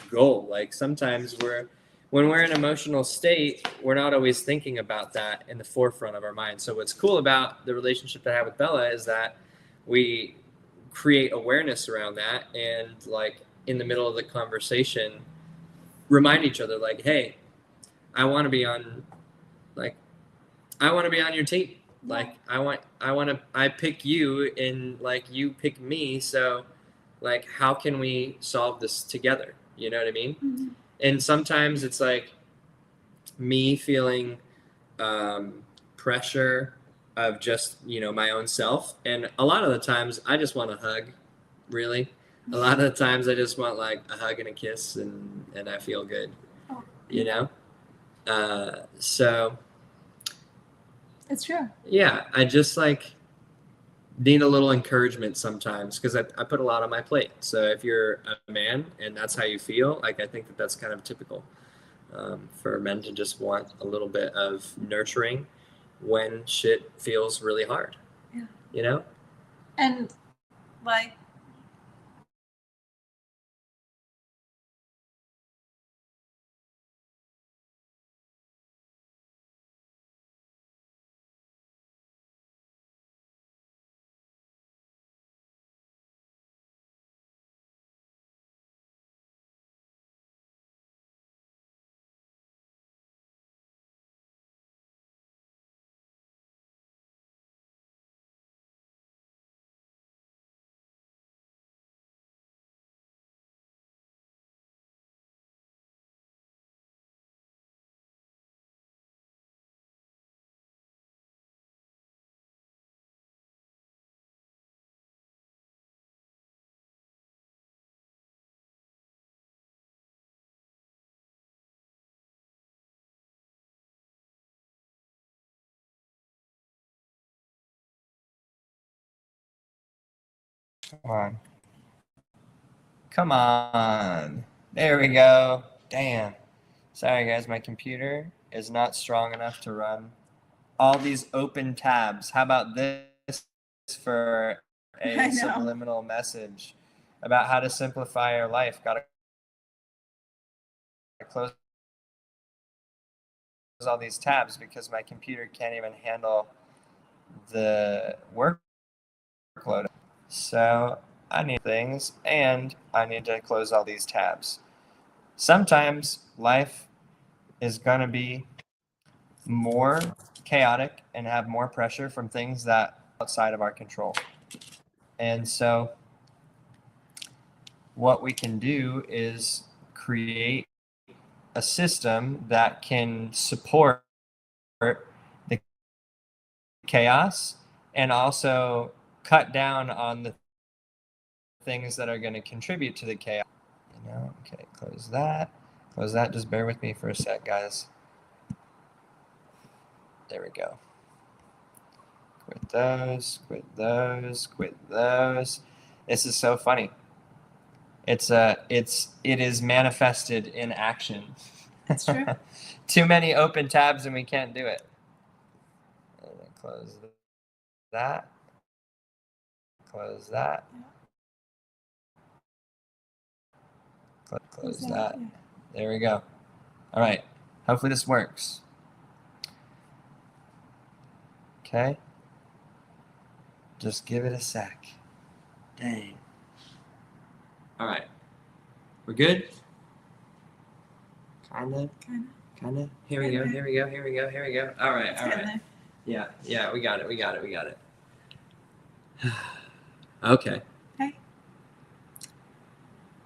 Speaker 1: goal. Like sometimes when we're in an emotional state, we're not always thinking about that in the forefront of our mind. So what's cool about the relationship that I have with Bella is that we create awareness around that, and like in the middle of the conversation remind each other like, hey, I want to be on your team. Like I pick you and like you pick me, so like how can we solve this together? You know what I mean?
Speaker 2: Mm-hmm.
Speaker 1: And sometimes it's like me feeling pressure of just, you know, my own self, and a lot of the times I just want a hug. Really, a lot of the times I just want like a hug and a kiss, and I feel good.
Speaker 2: Oh.
Speaker 1: You know, so
Speaker 2: It's true.
Speaker 1: yeah, I just like need a little encouragement sometimes because I put a lot on my plate. So if you're a man and that's how you feel, like I think that that's kind of typical for men to just want a little bit of nurturing when shit feels really hard.
Speaker 2: Yeah.
Speaker 1: You know?
Speaker 2: And like
Speaker 1: Come on. Come on. There we go. Damn. Sorry, guys. My computer is not strong enough to run all these open tabs. How about this for a subliminal message about how to simplify your life? Gotta close all these tabs because my computer can't even handle the workload. So I need things, and I need to close all these tabs. Sometimes life is going to be more chaotic and have more pressure from things that are outside of our control. And so what we can do is create a system that can support the chaos and also cut down on the things that are going to contribute to the chaos. Okay, close that. Close that. Just bear with me for a sec, guys. There we go. Quit those, quit those, quit those. This is so funny. It is manifested in action.
Speaker 2: That's true.
Speaker 1: Too many open tabs and we can't do it. Close that. Close that. Close that. There we go. All right. Hopefully this works. Okay. Just give it a sec. Dang. All right. We're good? Kinda. Here we go. All right. Yeah, we got it. Okay.
Speaker 2: Okay.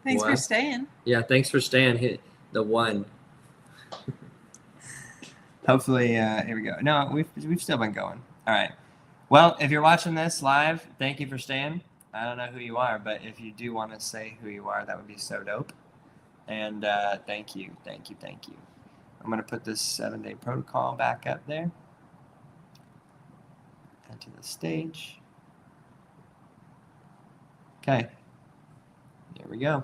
Speaker 2: Thanks for staying.
Speaker 1: Yeah, thanks for staying. Hit the one. Hopefully, here we go. No, we've still been going. All right. Well, if you're watching this live, thank you for staying. I don't know who you are, but if you do want to say who you are, that would be so dope. And thank you. I'm going to put this 7-day protocol back up there. Add to the stage. Okay. There we go.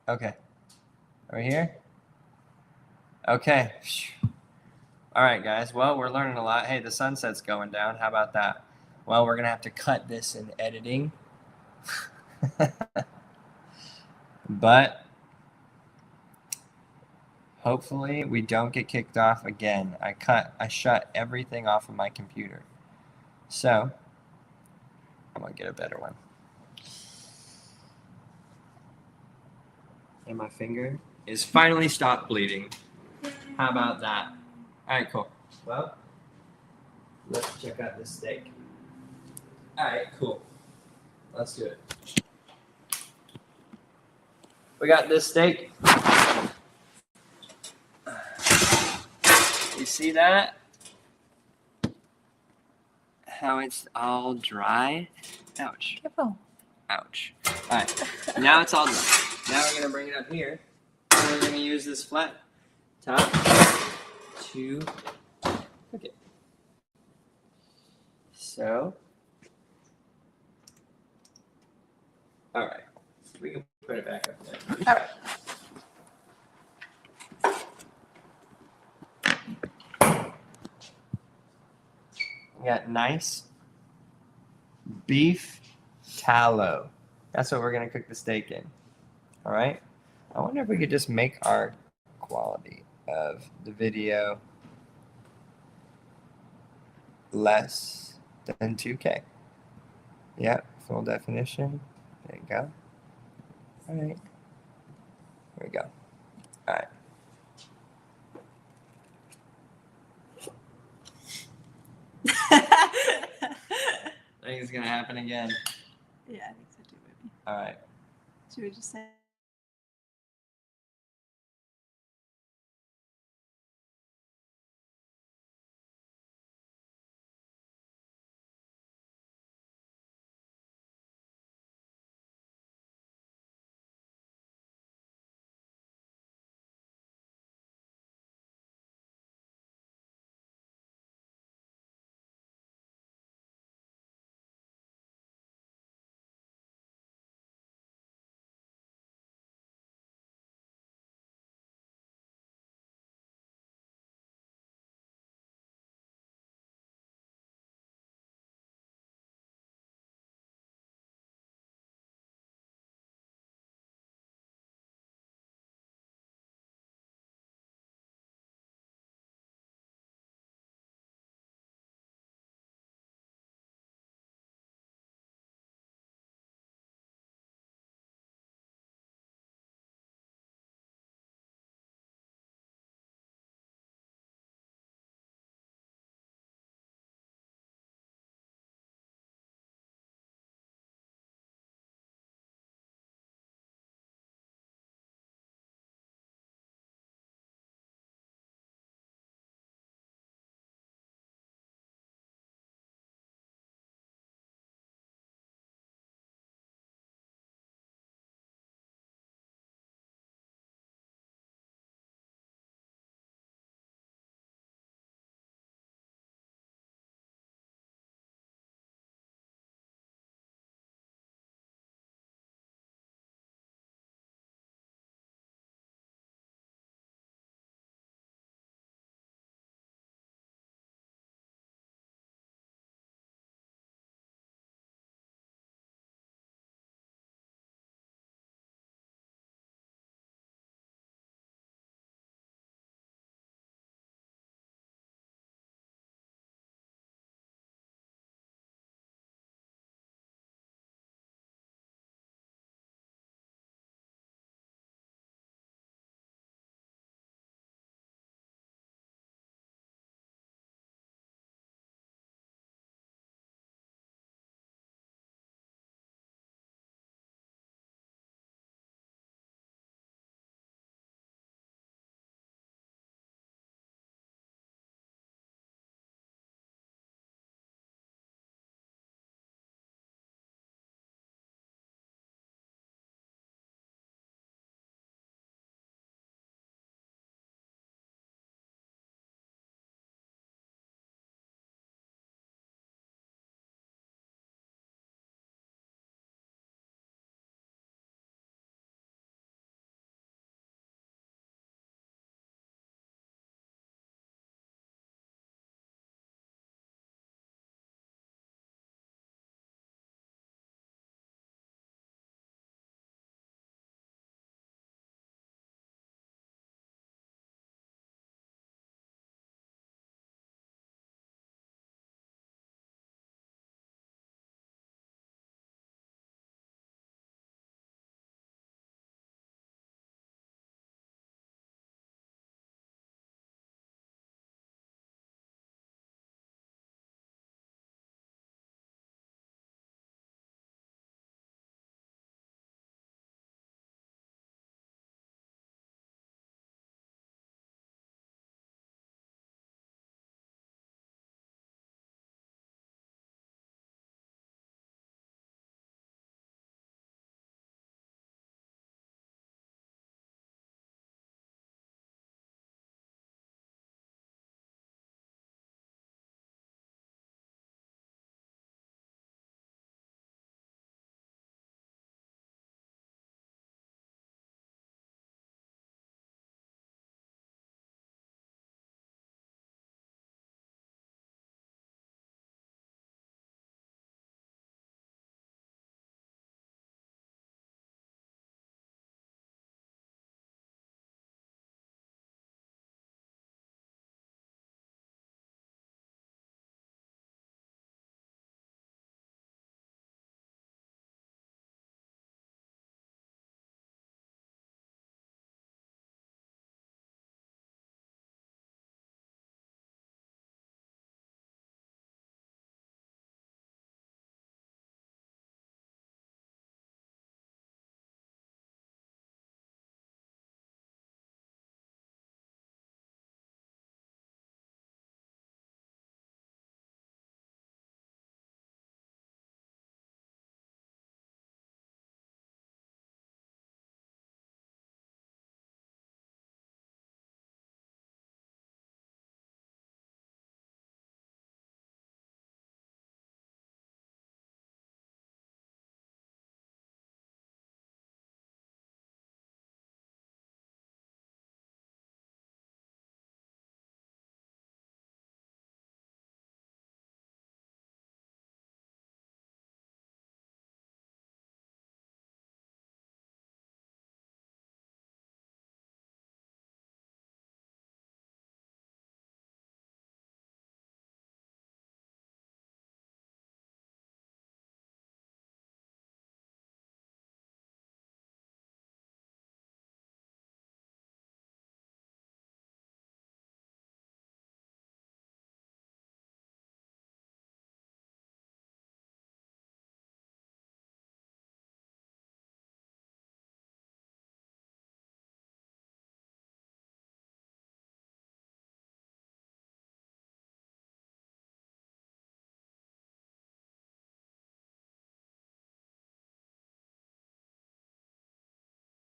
Speaker 1: Okay. Are we here? Okay. All right, guys. Well, we're learning a lot. Hey, the sunset's going down. How about that? Well, we're going to have to cut this in editing. But hopefully we don't get kicked off again. I shut everything off of my computer. So I'm going to get a better one. And my finger is finally stopped bleeding. How about that? All right, cool. Well, let's check out this steak. All right, cool. Let's do it. We got this steak. You see that? How it's all dry? Ouch.
Speaker 2: Careful.
Speaker 1: Ouch. All right. Now it's all done. Now we're going to bring it up here. And we're going to use this flat top to cook it. So, all right. We can put it back up there.
Speaker 2: All right.
Speaker 1: We got nice beef tallow. That's what we're going to cook the steak in. All right. I wonder if we could just make our quality of the video less than 2K. Yeah, full definition. There you go. All right. Here we go. All right. I think it's gonna happen again.
Speaker 2: Yeah, I think so too, maybe.
Speaker 1: All right.
Speaker 2: Should we just say